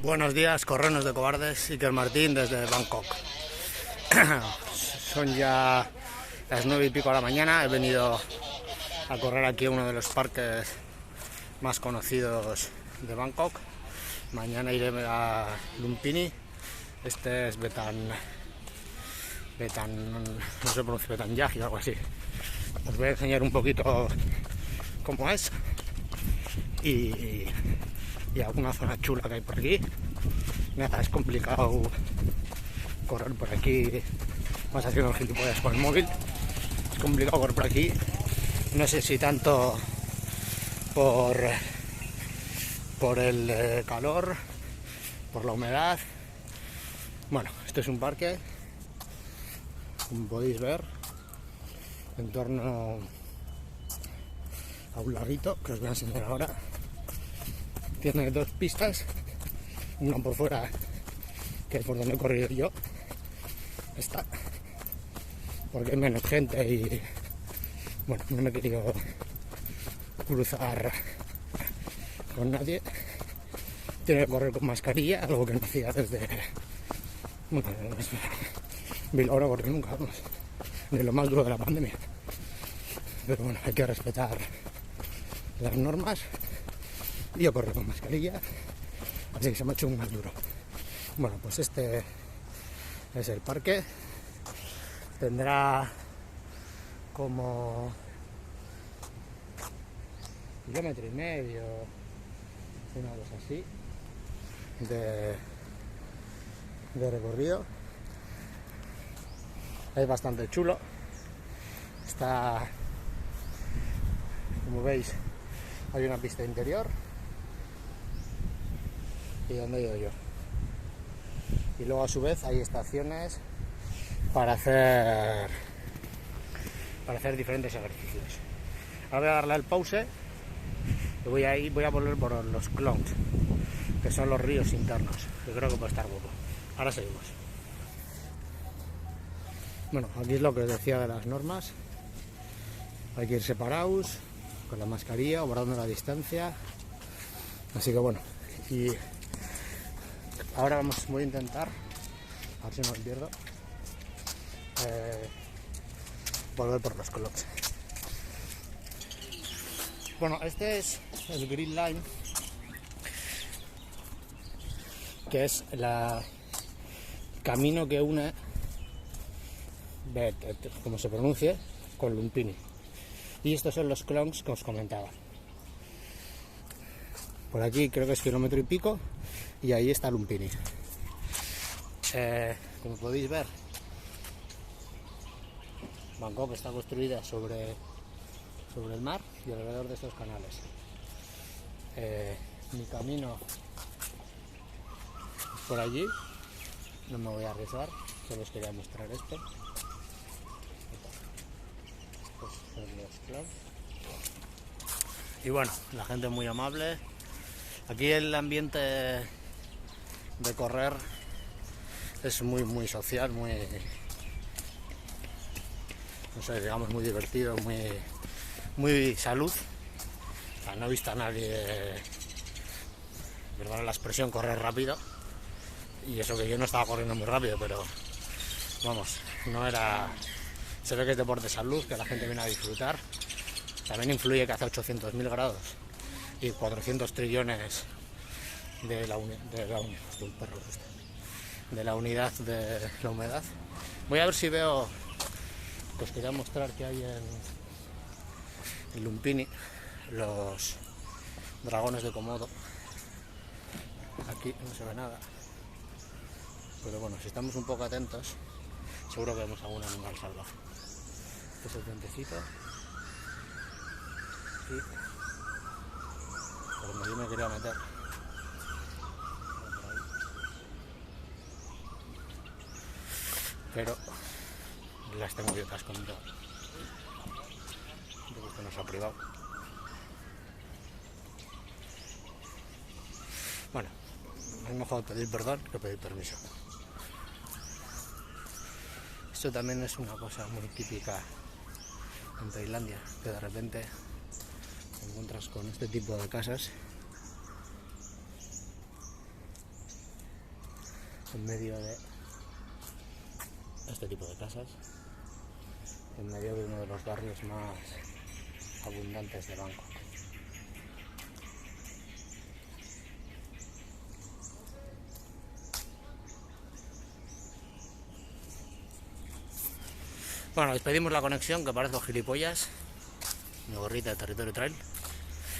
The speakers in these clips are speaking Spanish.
Buenos días, correnos de cobardes, Iker Martín desde Bangkok. Son ya las 9 y pico de la mañana, he venido a correr aquí a uno de los parques más conocidos de Bangkok. Mañana iré a Lumpini, este es Betan, no se pronuncia, Betanyaji o algo así. Os voy a enseñar un poquito cómo es y alguna zona chula que hay por aquí. Nada, es complicado correr por aquí, vas haciendo gilipollas con el móvil, es complicado correr por aquí, no sé si tanto por el calor, por la humedad. Bueno, este es un parque, como podéis ver, en torno a un laguito que os voy a enseñar ahora. Tiene dos pistas, una por fuera, que es por donde he corrido yo, está, porque hay menos gente y bueno, no me he querido cruzar con nadie. Tiene que correr con mascarilla, algo que no hacía desde, bueno, Bilbao no corrí nunca, vamos, de lo más duro de la pandemia. Pero bueno, hay que respetar las normas. Y yo corro con mascarilla, así que se me ha hecho un más duro. Bueno, pues este es el parque. Tendrá como 1,5 kilómetros, una cosa así, de recorrido. Es bastante chulo. Está, como veis, hay una pista interior y donde he ido yo. Y luego a su vez hay estaciones para hacer diferentes ejercicios. Ahora voy a darle al pause y voy a volver por los Klongs, que son los ríos internos, que creo que puede estar guapo. Ahora seguimos. Bueno, aquí es lo que os decía de las normas. Hay que ir separados, con la mascarilla, guardando la distancia. Así que bueno, y ahora voy a intentar, a ver si no me pierdo, volver por los Klongs. Bueno, este es el Green Line, que es el camino que une, como se pronuncie, con Lumpini. Y estos son los Klongs que os comentaba. Por aquí creo que es 1,5 kilómetros y ahí está Lumpini. Como podéis ver, Bangkok está construida sobre el mar y alrededor de estos canales. Mi camino es por allí, no me voy a arriesgar, solo os quería mostrar esto. Estos son los Klongs. Y bueno, la gente es muy amable. Aquí el ambiente de correr es muy social, muy, no sé, digamos, muy divertido, muy salud. O sea, no he visto a nadie, perdón la expresión, correr rápido. Y eso que yo no estaba corriendo muy rápido, pero vamos, no era. Se ve que es deporte de salud, que la gente viene a disfrutar. También influye que hace 800.000 grados y 400 trillones de la unidad de la humedad. Voy a ver si veo, os quería mostrar que hay en Lumpini los dragones de Komodo. Aquí no se ve nada, pero bueno, si estamos un poco atentos seguro que vemos algún animal salvaje. Este es el puentecito y por donde yo me quería meter. Pero las tengo abiertas con todo. Creo que nos ha privado. Bueno, es mejor pedir perdón que pedir permiso. Esto también es una cosa muy típica en Tailandia, que de repente te encuentras con este tipo de casas en medio de este tipo de casas, en medio de uno de los barrios más abundantes de Bangkok. Bueno, despedimos la conexión, que parezco gilipollas, mi gorrita de Territorio Trail,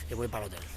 y voy para el hotel.